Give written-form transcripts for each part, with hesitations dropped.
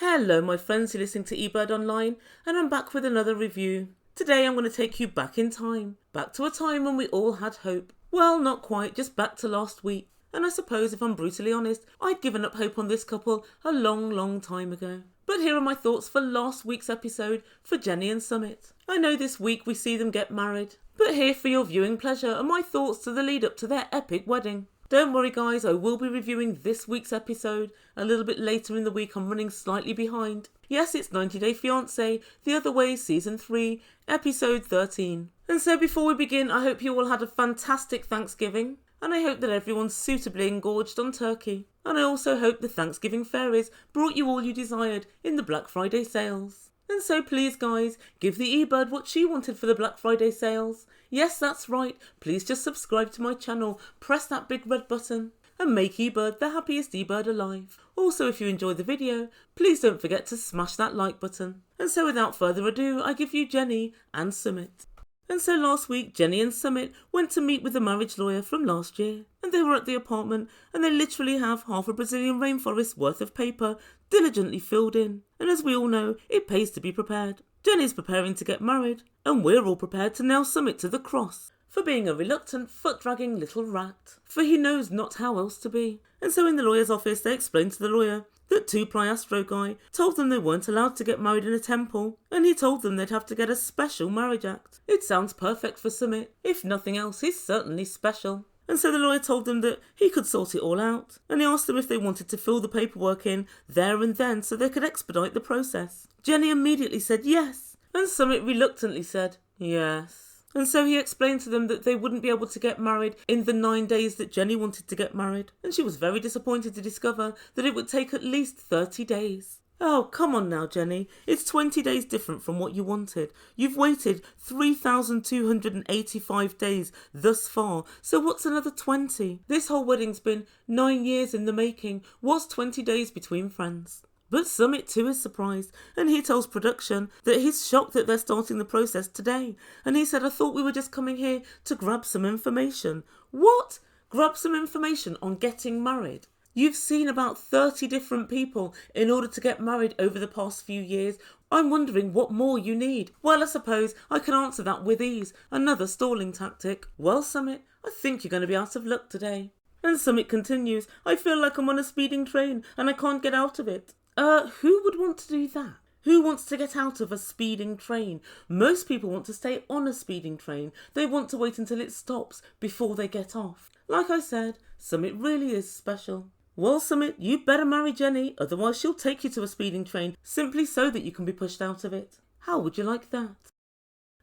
Hello my friends, you're listening to Ebird Online and I'm back with another review. Today I'm going to take you back in time. Back to a time when we all had hope. Well, not quite, just back to last week. And I suppose if I'm brutally honest, I'd given up hope on this couple a long time ago. But here are my thoughts for last week's episode for Jenny and Sumit. I know this week we see them get married, but here for your viewing pleasure are my thoughts to the lead up to their epic wedding. Don't worry guys, I will be reviewing this week's episode a little bit later in the week. I'm running slightly behind. Yes, it's 90 Day Fiance, The Other Way Season 3, Episode 13. And so before we begin, I hope you all had a fantastic Thanksgiving. And I hope that everyone's suitably engorged on turkey. And I also hope the Thanksgiving fairies brought you all you desired in the Black Friday sales. And so please guys, give the eBird what she wanted for the Black Friday sales. Yes, that's right, please just subscribe to my channel, press that big red button and make eBird the happiest eBird alive. Also, if you enjoyed the video, please don't forget to smash that like button. And so without further ado, I give you Jenny and Sumit. And so last week, Jenny and Sumit went to meet with the marriage lawyer from last year. And they were at the apartment and they literally have half a Brazilian rainforest worth of paper diligently filled in. And as we all know, it pays to be prepared. Jenny's preparing to get married and we're all prepared to nail Sumit to the cross for being a reluctant, foot-dragging little rat. For he knows not how else to be. And so in the lawyer's office, they explained to the lawyer that Two-Ply Astro guy told them they weren't allowed to get married in a temple, and he told them they'd have to get a special marriage act. It sounds perfect for Sumit. If nothing else, he's certainly special. And so the lawyer told them that he could sort it all out, and he asked them if they wanted to fill the paperwork in there and then so they could expedite the process. Jenny immediately said yes, and Sumit reluctantly said yes. And so he explained to them that they wouldn't be able to get married in the 9 days that Jenny wanted to get married. And she was very disappointed to discover that it would take at least 30 days. Oh, come on now, Jenny. It's 20 days different from what you wanted. You've waited 3,285 days thus far, so what's another 20? This whole wedding's been 9 years in the making. What's 20 days between friends? But Sumit too is surprised, and he tells production that he's shocked that they're starting the process today. And he said, I thought we were just coming here to grab some information. What? Grab some information on getting married? You've seen about 30 different people in order to get married over the past few years. I'm wondering what more you need. Well, I suppose I can answer that with ease. Another stalling tactic. Well, Sumit, I think you're going to be out of luck today. And Sumit continues, I feel like I'm on a speeding train and I can't get out of it. Who would want to do that? Who wants to get out of a speeding train? Most people want to stay on a speeding train. They want to wait until it stops before they get off. Like I said, Sumit really is special. Well, Sumit, you better marry Jenny, otherwise she'll take you to a speeding train simply so that you can be pushed out of it. How would you like that?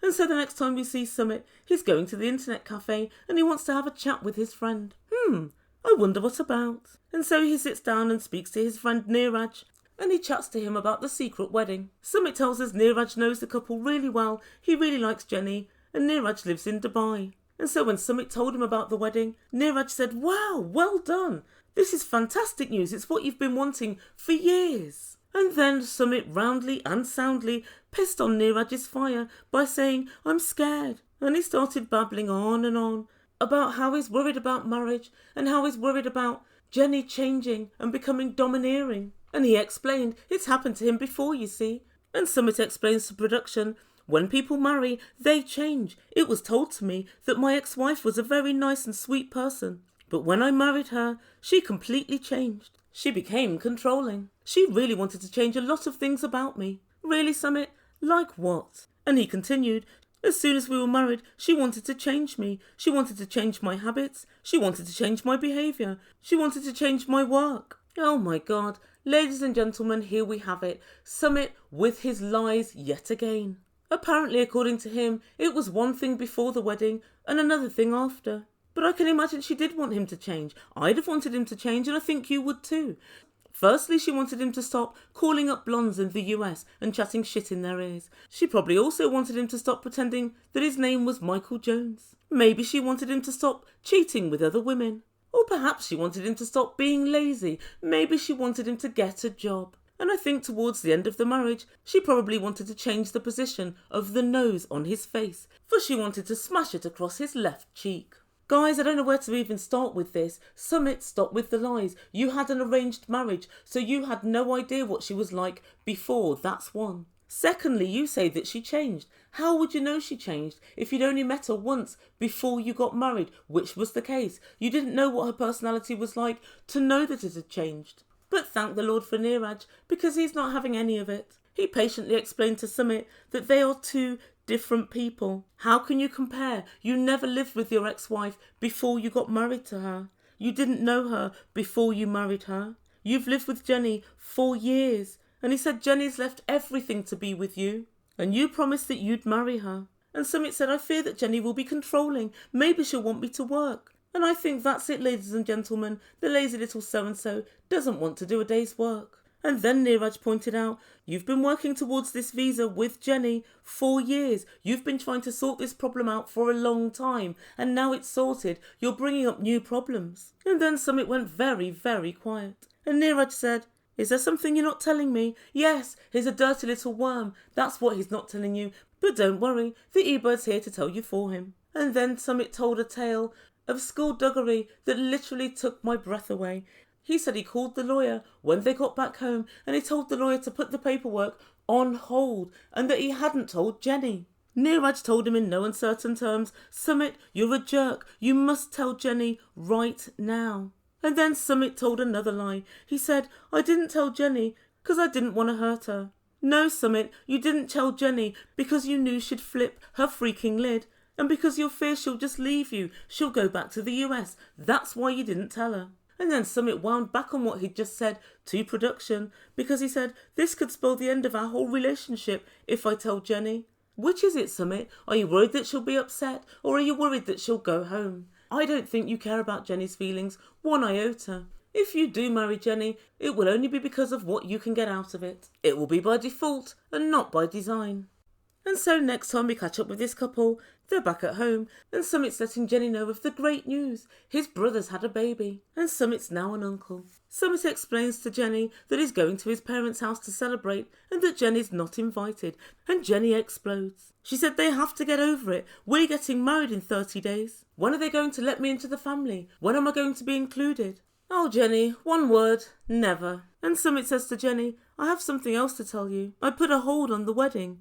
And so the next time we see Sumit, he's going to the internet cafe and he wants to have a chat with his friend. I wonder what about. And so he sits down and speaks to his friend Neeraj, and he chats to him about the secret wedding. Sumit tells us Neeraj knows the couple really well, he really likes Jenny, and Neeraj lives in Dubai. And so when Sumit told him about the wedding, Neeraj said, wow, well done. This is fantastic news, it's what you've been wanting for years. And then Sumit roundly and soundly pissed on Neeraj's fire by saying, I'm scared. And he started babbling on and on about how he's worried about marriage and how he's worried about Jenny changing and becoming domineering. And he explained it's happened to him before, you see. And Sumit explains to production, when people marry, they change. It was told to me that my ex-wife was a very nice and sweet person. But when I married her, she completely changed. She became controlling. She really wanted to change a lot of things about me. Really, Sumit? Like what? And he continued, as soon as we were married, she wanted to change me. She wanted to change my habits. She wanted to change my behaviour. She wanted to change my work. Oh my God. Ladies and gentlemen, here we have it. Sumit with his lies yet again. Apparently, according to him, it was one thing before the wedding and another thing after. But I can imagine she did want him to change. I'd have wanted him to change and I think you would too. Firstly, she wanted him to stop calling up blondes in the US and chatting shit in their ears. She probably also wanted him to stop pretending that his name was Michael Jones. Maybe she wanted him to stop cheating with other women. Or perhaps she wanted him to stop being lazy. Maybe she wanted him to get a job. And I think towards the end of the marriage, she probably wanted to change the position of the nose on his face, for she wanted to smash it across his left cheek. Guys, I don't know where to even start with this. Sumit, stop with the lies. You had an arranged marriage, so you had no idea what she was like before. That's one. Secondly, you say that she changed. How would you know she changed if you'd only met her once before you got married, which was the case? You didn't know what her personality was like to know that it had changed. But thank the Lord for Neeraj, because he's not having any of it. He patiently explained to Sumit that they are two different people. How can you compare? You never lived with your ex-wife before you got married to her. You didn't know her before you married her. You've lived with Jenny 4 years. And he said Jenny's left everything to be with you. And you promised that you'd marry her. And Sumit said, I fear that Jenny will be controlling. Maybe she'll want me to work. And I think that's it, ladies and gentlemen. The lazy little so-and-so doesn't want to do a day's work. And then Neeraj pointed out, you've been working towards this visa with Jenny 4 years. You've been trying to sort this problem out for a long time. And now it's sorted. You're bringing up new problems. And then Sumit went very, very quiet. And Neeraj said, is there something you're not telling me? Yes, he's a dirty little worm. That's what he's not telling you. But don't worry, the Ebird's here to tell you for him. And then Sumit told a tale of skullduggery that literally took my breath away. He said he called the lawyer when they got back home and he told the lawyer to put the paperwork on hold and that he hadn't told Jenny. Neeraj told him in no uncertain terms, Sumit, you're a jerk. You must tell Jenny right now. And then Sumit told another lie. He said, I didn't tell Jenny because I didn't want to hurt her. No, Sumit, you didn't tell Jenny because you knew she'd flip her freaking lid. And because you fear she'll just leave you. She'll go back to the US. That's why you didn't tell her. And then Sumit wound back on what he'd just said to production because he said, this could spell the end of our whole relationship if I tell Jenny. Which is it, Sumit? Are you worried that she'll be upset or are you worried that she'll go home? I don't think you care about Jenny's feelings one iota. If you do marry Jenny, it will only be because of what you can get out of it. It will be by default and not by design. And so next time we catch up with this couple, they're back at home and Sumit's letting Jenny know of the great news. His brother's had a baby and Sumit's now an uncle. Sumit explains to Jenny that he's going to his parents' house to celebrate and that Jenny's not invited. And Jenny explodes. She said they have to get over it. We're getting married in 30 days. When are they going to let me into the family? When am I going to be included? Oh, Jenny, one word, never. And Sumit says to Jenny, I have something else to tell you. I put a hold on the wedding.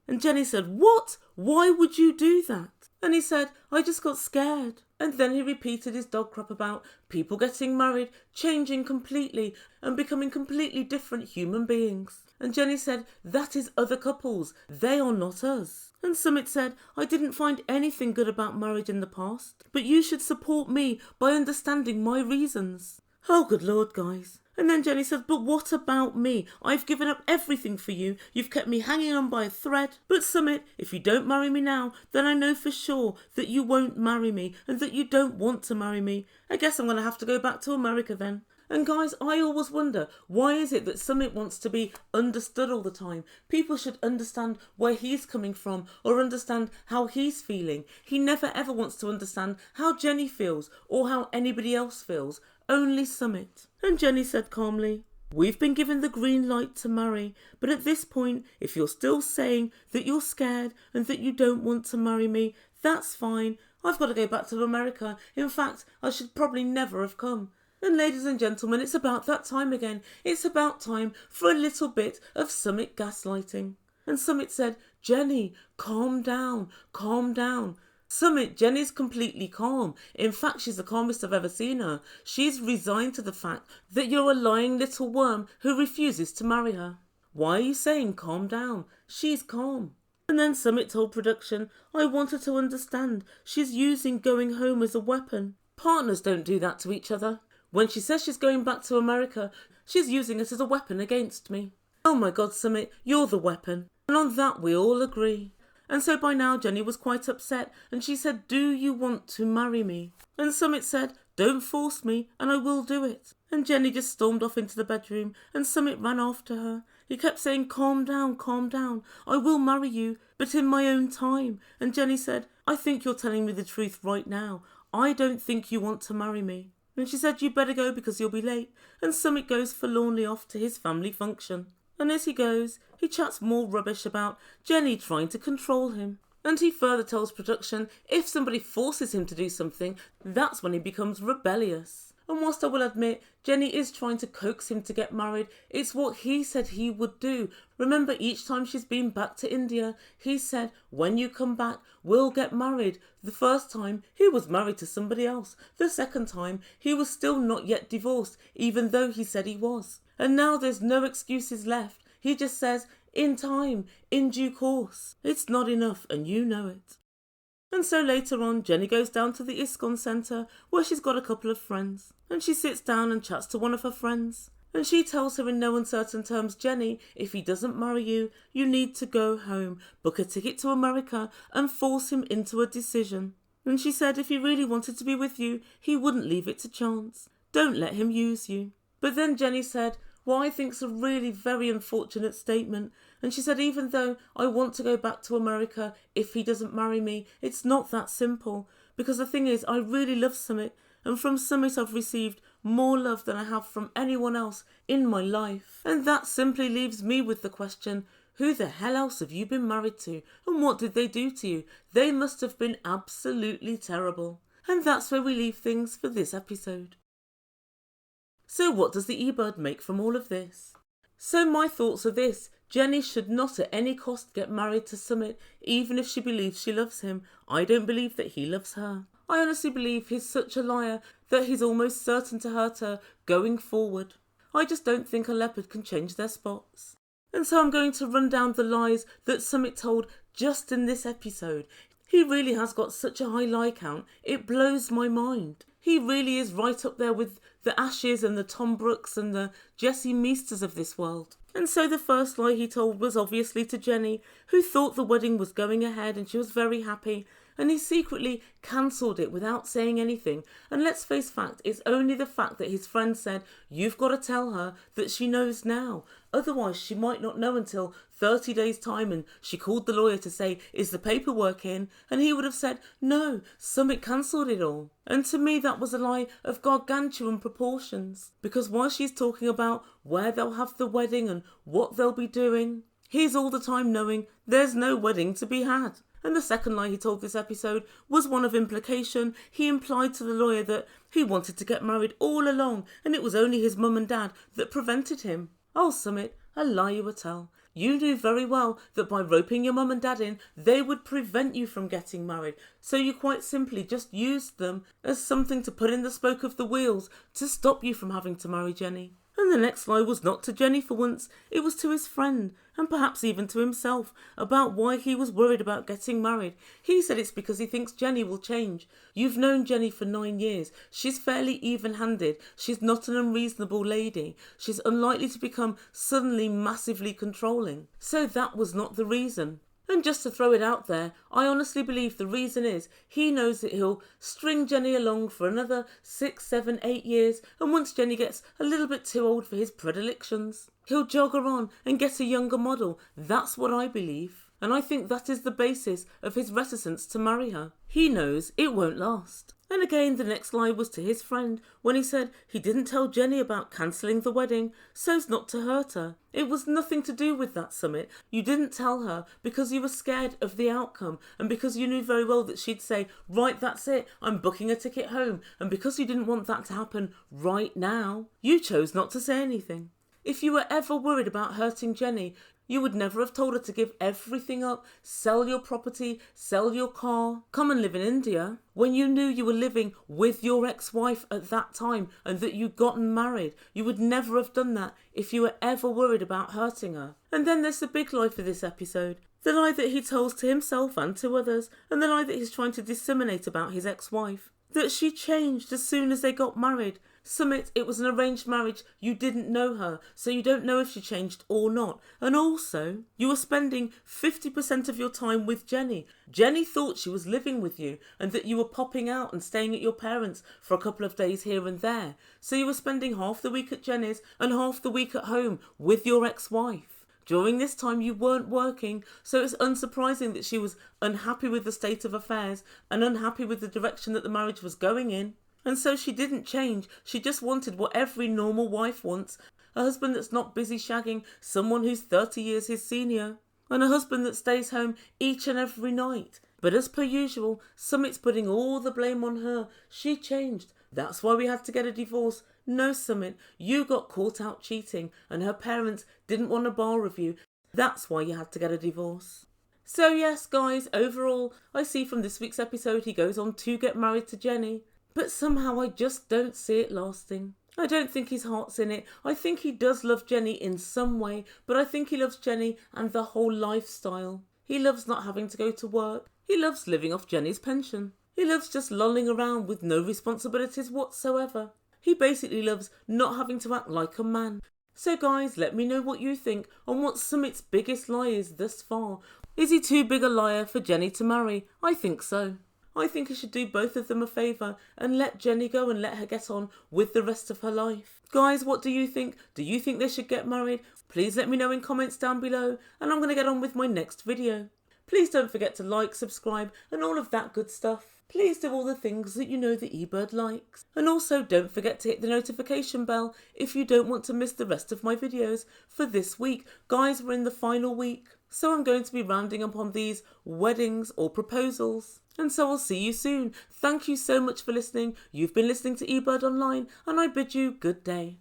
And Jenny said, what? Why would you do that? And he said, I just got scared. And then he repeated his dog crap about people getting married, changing completely and becoming completely different human beings. And Jenny said, that is other couples. They are not us. And Sumit said, I didn't find anything good about marriage in the past, but you should support me by understanding my reasons. Oh, good Lord, guys. And then Jenny said, but what about me? I've given up everything for you. You've kept me hanging on by a thread. But Sumit, if you don't marry me now, then I know for sure that you won't marry me and that you don't want to marry me. I guess I'm going to have to go back to America then. And guys, I always wonder, why is it that Sumit wants to be understood all the time? People should understand where he's coming from or understand how he's feeling. He never ever wants to understand how Jenny feels or how anybody else feels. Only Sumit. And Jenny said calmly, we've been given the green light to marry, but at this point, if you're still saying that you're scared and that you don't want to marry me, that's fine. I've got to go back to America. In fact, I should probably never have come. And ladies and gentlemen, it's about that time again. It's about time for a little bit of Sumit gaslighting. And Sumit said, Jenny, calm down, calm down. Sumit, Jenny's completely calm. In fact, she's the calmest I've ever seen her. She's resigned to the fact that you're a lying little worm who refuses to marry her. Why are you saying calm down? She's calm. And then Sumit told production, I want her to understand she's using going home as a weapon. Partners don't do that to each other. When she says she's going back to America, she's using it as a weapon against me. Oh my God, Sumit, you're the weapon. And on that we all agree. And so by now Jenny was quite upset and she said, do you want to marry me? And Sumit said, don't force me and I will do it. And Jenny just stormed off into the bedroom and Sumit ran after her. He kept saying, calm down, I will marry you, but in my own time. And Jenny said, I think you're telling me the truth right now. I don't think you want to marry me. And she said, you better go because you'll be late. And Sumit goes forlornly off to his family function. And as he goes, he chats more rubbish about Jenny trying to control him. And he further tells production if somebody forces him to do something, that's when he becomes rebellious. And whilst I will admit, Jenny is trying to coax him to get married, it's what he said he would do. Remember, each time she's been back to India, he said, when you come back, we'll get married. The first time, he was married to somebody else. The second time, he was still not yet divorced, even though he said he was. And now there's no excuses left. He just says, in time, in due course. It's not enough, and you know it. And so later on, Jenny goes down to the ISKCON centre where she's got a couple of friends. And she sits down and chats to one of her friends. And she tells her in no uncertain terms, Jenny, if he doesn't marry you, you need to go home, book a ticket to America and force him into a decision. And she said if he really wanted to be with you, he wouldn't leave it to chance. Don't let him use you. But then Jenny said, what I think's a really very unfortunate statement. And she said, even though I want to go back to America if he doesn't marry me, it's not that simple. Because the thing is, I really love Sumit. And from Sumit I've received more love than I have from anyone else in my life. And that simply leaves me with the question, who the hell else have you been married to? And what did they do to you? They must have been absolutely terrible. And that's where we leave things for this episode. So what does the Ebird make from all of this? So my thoughts are this. Jenny should not at any cost get married to Sumit, even if she believes she loves him. I don't believe that he loves her. I honestly believe he's such a liar that he's almost certain to hurt her going forward. I just don't think a leopard can change their spots. And so I'm going to run down the lies that Sumit told just in this episode. He really has got such a high lie count, it blows my mind. He really is right up there with the Ashes and the Tom Brooks and the Jesse Meisters of this world. And so the first lie he told was obviously to Jenny, who thought the wedding was going ahead and she was very happy, and he secretly cancelled it without saying anything. And let's face fact, it's only the fact that his friend said, you've got to tell her that she knows now. Otherwise she might not know until 30 days time, and she called the lawyer to say, is the paperwork in? And he would have said, no, Sumit cancelled it all. And to me that was a lie of gargantuan proportions. Because while she's talking about where they'll have the wedding and what they'll be doing, he's all the time knowing there's no wedding to be had. And the second lie he told this episode was one of implication. He implied to the lawyer that he wanted to get married all along and it was only his mum and dad that prevented him. Oh, Sumit, a lie you would tell. You knew very well that by roping your mum and dad in, they would prevent you from getting married. So you quite simply just used them as something to put in the spoke of the wheels to stop you from having to marry Jenny. And the next lie was not to Jenny for once, it was to his friend, and perhaps even to himself, about why he was worried about getting married. He said it's because he thinks Jenny will change. You've known Jenny for 9 years. She's fairly even-handed. She's not an unreasonable lady. She's unlikely to become suddenly massively controlling. So that was not the reason. And just to throw it out there, I honestly believe the reason is he knows that he'll string Jenny along for another 6, 7, 8 years, and once Jenny gets a little bit too old for his predilections, he'll jog her on and get a younger model. That's what I believe. And I think that is the basis of his reticence to marry her. He knows it won't last. And again, the next lie was to his friend when he said he didn't tell Jenny about cancelling the wedding so's not to hurt her. It was nothing to do with that, Sumit. You didn't tell her because you were scared of the outcome and because you knew very well that she'd say, right, that's it, I'm booking a ticket home. And because you didn't want that to happen right now, you chose not to say anything. If you were ever worried about hurting Jenny, you would never have told her to give everything up, sell your property, sell your car, come and live in India, when you knew you were living with your ex-wife at that time and that you'd gotten married. You would never have done that if you were ever worried about hurting her. And then there's the big lie for this episode. The lie that he tells to himself and to others, and the lie that he's trying to disseminate about his ex-wife. That she changed as soon as they got married. Sumit, it was an arranged marriage. You didn't know her, so you don't know if she changed or not. And also, you were spending 50% of your time with Jenny. Jenny thought she was living with you and that you were popping out and staying at your parents' for a couple of days here and there. So you were spending half the week at Jenny's and half the week at home with your ex-wife. During this time you weren't working, so it's unsurprising that she was unhappy with the state of affairs and unhappy with the direction that the marriage was going in. And so she didn't change. She just wanted what every normal wife wants. A husband that's not busy shagging someone who's 30 years his senior. and a husband that stays home each and every night. But as per usual, Sumit's putting all the blame on her. She changed. That's why we had to get a divorce. No, Sumit, you got caught out cheating and her parents didn't want a bar of you. That's why you had to get a divorce. So yes, guys, overall, I see from this week's episode he goes on to get married to Jenny. But somehow I just don't see it lasting. I don't think his heart's in it. I think he does love Jenny in some way, but I think he loves Jenny and the whole lifestyle. He loves not having to go to work. He loves living off Jenny's pension. He loves just lolling around with no responsibilities whatsoever. He basically loves not having to act like a man. So guys, let me know what you think on what Sumit's biggest lie is thus far. Is he too big a liar for Jenny to marry? I think so. I think he should do both of them a favour and let Jenny go and let her get on with the rest of her life. Guys, what do you think? Do you think they should get married? Please let me know in comments down below, and I'm going to get on with my next video. Please don't forget to like, subscribe and all of that good stuff. Please do all the things that you know that Ebird likes. And also don't forget to hit the notification bell if you don't want to miss the rest of my videos for this week. Guys, we're in the final week, so I'm going to be rounding up on these weddings or proposals. And so I'll see you soon. Thank you so much for listening. You've been listening to Ebird Online, and I bid you good day.